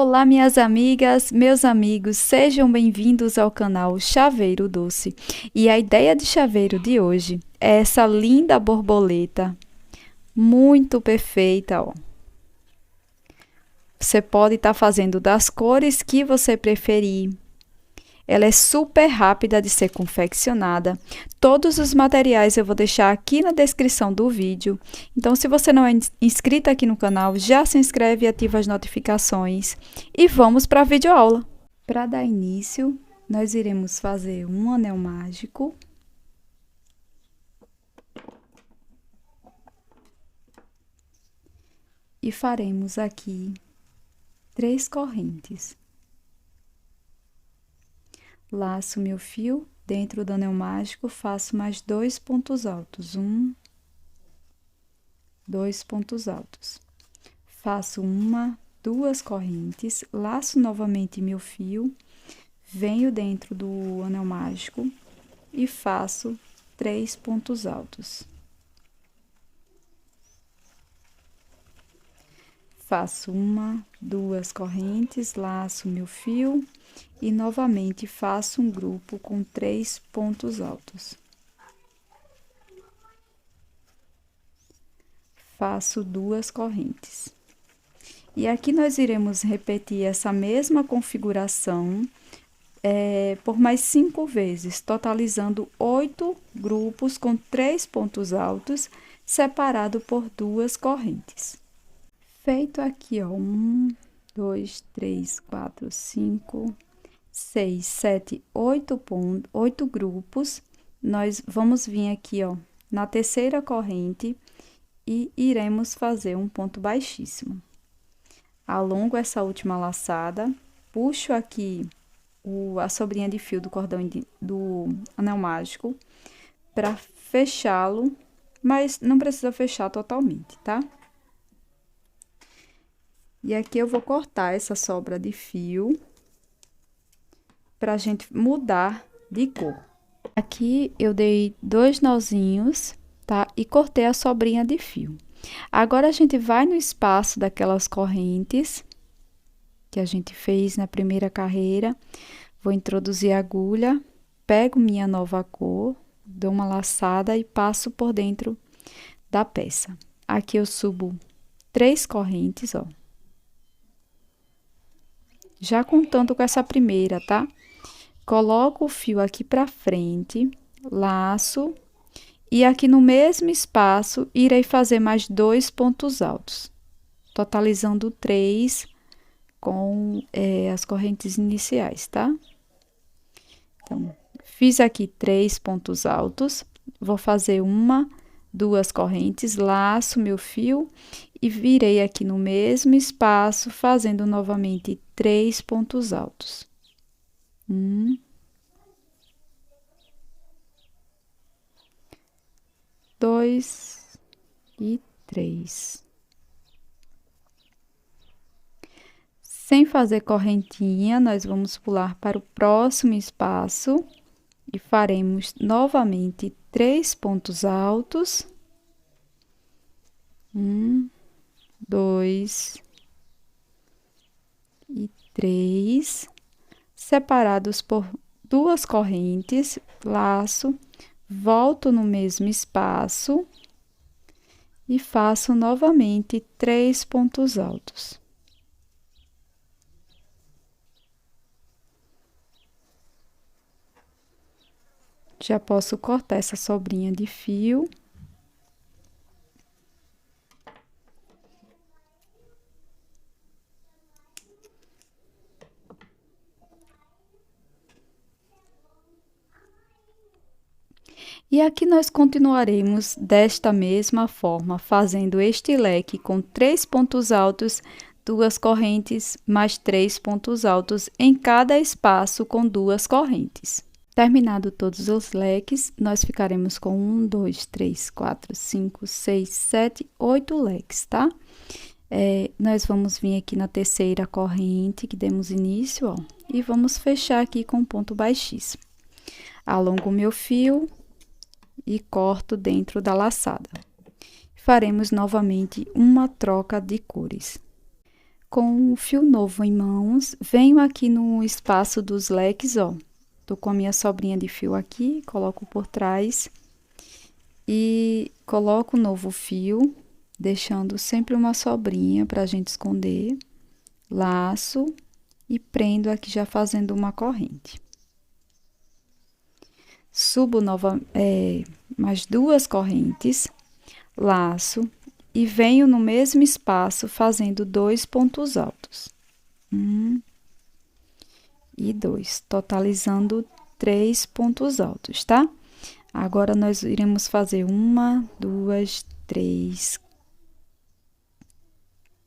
Olá, minhas amigas, meus amigos, sejam bem-vindos ao canal Chaveiro Doce. E a ideia de chaveiro de hoje é essa linda borboleta, muito perfeita, ó. Você pode estar fazendo das cores que você preferir. Ela é super rápida de ser confeccionada. Todos os materiais eu vou deixar aqui na descrição do vídeo. Então, se você não é inscrito aqui no canal, já se inscreve e ativa as notificações. E vamos para a videoaula. Para dar início, nós iremos fazer um anel mágico. E faremos aqui 3 correntes. Laço meu fio, dentro do anel mágico, faço mais 2 pontos altos. 1, 2 pontos altos. Faço 1, 2 correntes, laço novamente meu fio, venho dentro do anel mágico e faço 3 pontos altos. Faço 1, 2 correntes, laço meu fio e novamente faço um grupo com 3 pontos altos. Faço 2 correntes. E aqui nós iremos repetir essa mesma configuração por mais 5 vezes, totalizando 8 grupos com 3 pontos altos, separado por 2 correntes. Feito aqui, ó, 1, 2, 3, 4, 5, 6, 7, 8 grupos. Nós vamos vir aqui, ó, na terceira corrente e iremos fazer um ponto baixíssimo. Alongo essa última laçada, puxo aqui a sobrinha de fio do cordão do anel mágico para fechá-lo, mas não precisa fechar totalmente, tá? E aqui eu vou cortar essa sobra de fio pra gente mudar de cor. Aqui eu dei 2 nozinhos, tá? E cortei a sobrinha de fio. Agora a gente vai no espaço daquelas correntes que a gente fez na primeira carreira. Vou introduzir a agulha, pego minha nova cor, dou uma laçada e passo por dentro da peça. Aqui eu subo 3 correntes, ó. Já contando com essa primeira, tá? Coloco o fio aqui pra frente, laço, e aqui no mesmo espaço, irei fazer mais 2 pontos altos, totalizando 3 com as correntes iniciais, tá? Então, fiz aqui 3 pontos altos, vou fazer 1, 2 correntes, laço meu fio e virei aqui no mesmo espaço, fazendo novamente 3 pontos altos. 1, 2 e 3. Sem fazer correntinha, nós vamos pular para o próximo espaço e faremos novamente 3 pontos altos. 1, 2 e 3, separados por 2 correntes, laço, volto no mesmo espaço e faço novamente 3 pontos altos. Já posso cortar essa sobrinha de fio. E aqui nós continuaremos desta mesma forma, fazendo este leque com 3 pontos altos, 2 correntes, mais 3 pontos altos em cada espaço com 2 correntes. Terminado todos os leques, nós ficaremos com 1, 2, 3, 4, 5, 6, 7, 8 leques, tá? Nós vamos vir aqui na terceira corrente que demos início, ó, e vamos fechar aqui com um ponto baixíssimo. Alongo o meu fio e corto dentro da laçada. Faremos novamente uma troca de cores. Com o fio novo em mãos, venho aqui no espaço dos leques, ó. Tô com a minha sobrinha de fio aqui, coloco por trás e coloco o novo fio, deixando sempre uma sobrinha pra gente esconder. Laço e prendo aqui já fazendo uma corrente. Subo mais 2 correntes, laço e venho no mesmo espaço fazendo 2 pontos altos. 1 e 2, totalizando 3 pontos altos, tá? Agora, nós iremos fazer 1, 2, 3,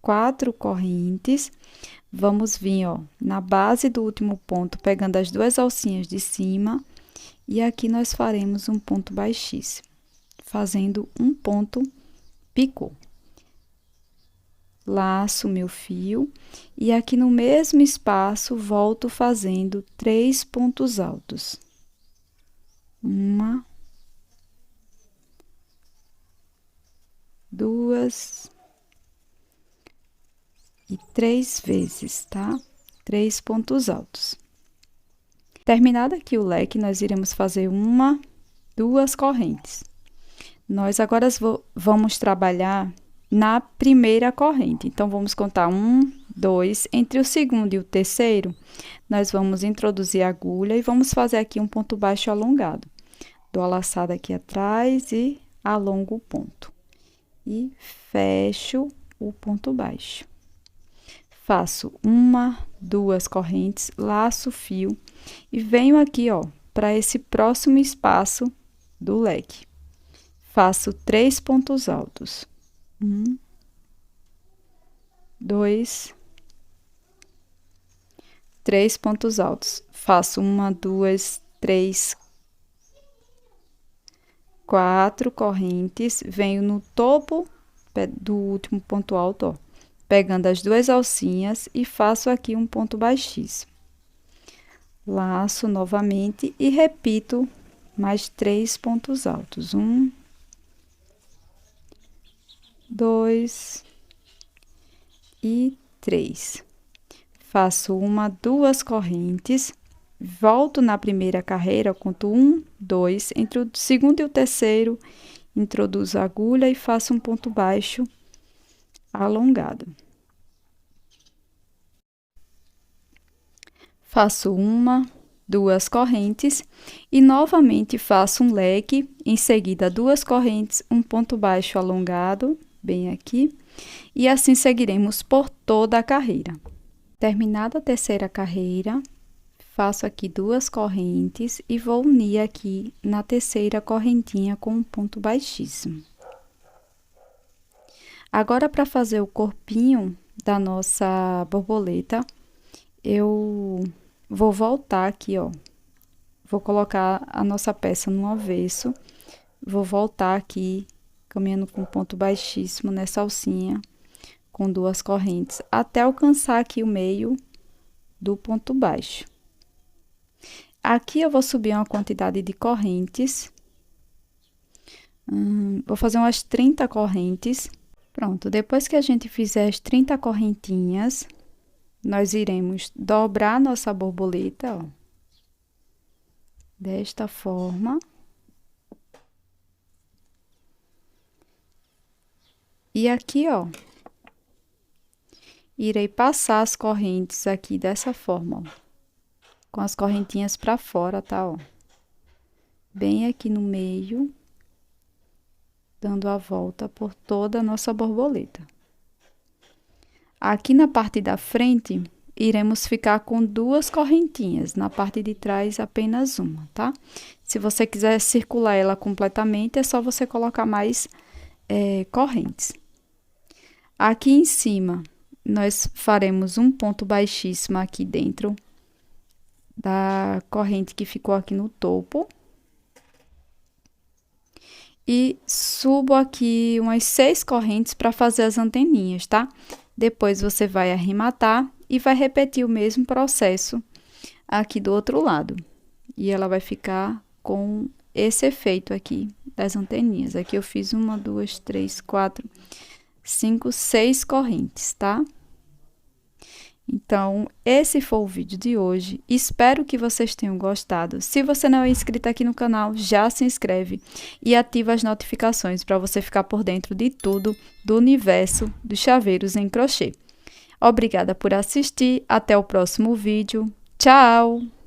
4 correntes. Vamos vir, ó, na base do último ponto, pegando as 2 alcinhas de cima. E aqui nós faremos um ponto baixíssimo, fazendo um ponto picô. Laço meu fio e aqui no mesmo espaço volto fazendo 3 pontos altos. 1, 2 e 3 vezes, tá? 3 pontos altos. Terminado aqui o leque, nós iremos fazer 1, 2 correntes. Nós agora vamos trabalhar na primeira corrente. Então, vamos contar 1, 2. Entre o segundo e o terceiro, nós vamos introduzir a agulha e vamos fazer aqui um ponto baixo alongado. Dou a laçada aqui atrás e alongo o ponto. E fecho o ponto baixo. Faço 1, 2 correntes, laço o fio e venho aqui, ó, para esse próximo espaço do leque. Faço 3 pontos altos. 1, 2, 3 pontos altos. Faço 1, 2, 3, 4 correntes. Venho no topo do último ponto alto, ó, pegando as 2 alcinhas e faço aqui um ponto baixíssimo. Laço novamente e repito mais 3 pontos altos. 1, 2 e 3. Faço 1, 2 correntes, volto na primeira carreira, conto 1, 2, entre o segundo e o terceiro, introduzo a agulha e faço um ponto baixo alongado. Faço 1, 2 correntes e novamente faço um leque, em seguida 2 correntes, um ponto baixo alongado, bem aqui, e assim seguiremos por toda a carreira. Terminada a terceira carreira, faço aqui 2 correntes e vou unir aqui na terceira correntinha com um ponto baixíssimo. Agora, para fazer o corpinho da nossa borboleta, eu vou voltar aqui, ó. Vou colocar a nossa peça no avesso. Vou voltar aqui, caminhando com ponto baixíssimo nessa alcinha, com 2 correntes, até alcançar aqui o meio do ponto baixo. Aqui eu vou subir uma quantidade de correntes. Vou fazer umas 30 correntes. Pronto, depois que a gente fizer as 30 correntinhas, nós iremos dobrar nossa borboleta, ó, desta forma. E aqui, ó, irei passar as correntes aqui dessa forma, ó, com as correntinhas para fora, tá, ó. Bem aqui no meio, dando a volta por toda a nossa borboleta. Aqui na parte da frente, iremos ficar com 2 correntinhas, na parte de trás apenas uma, tá? Se você quiser circular ela completamente, é só você colocar mais correntes. Aqui em cima, nós faremos um ponto baixíssimo aqui dentro da corrente que ficou aqui no topo. E subo aqui umas 6 correntes para fazer as anteninhas, tá? Depois, você vai arrematar e vai repetir o mesmo processo aqui do outro lado. E ela vai ficar com esse efeito aqui das anteninhas. Aqui eu fiz 1, 2, 3, 4, 5, 6 correntes, tá? Então, esse foi o vídeo de hoje. Espero que vocês tenham gostado. Se você não é inscrito aqui no canal, já se inscreve e ativa as notificações para você ficar por dentro de tudo do universo dos chaveiros em crochê. Obrigada por assistir. Até o próximo vídeo. Tchau!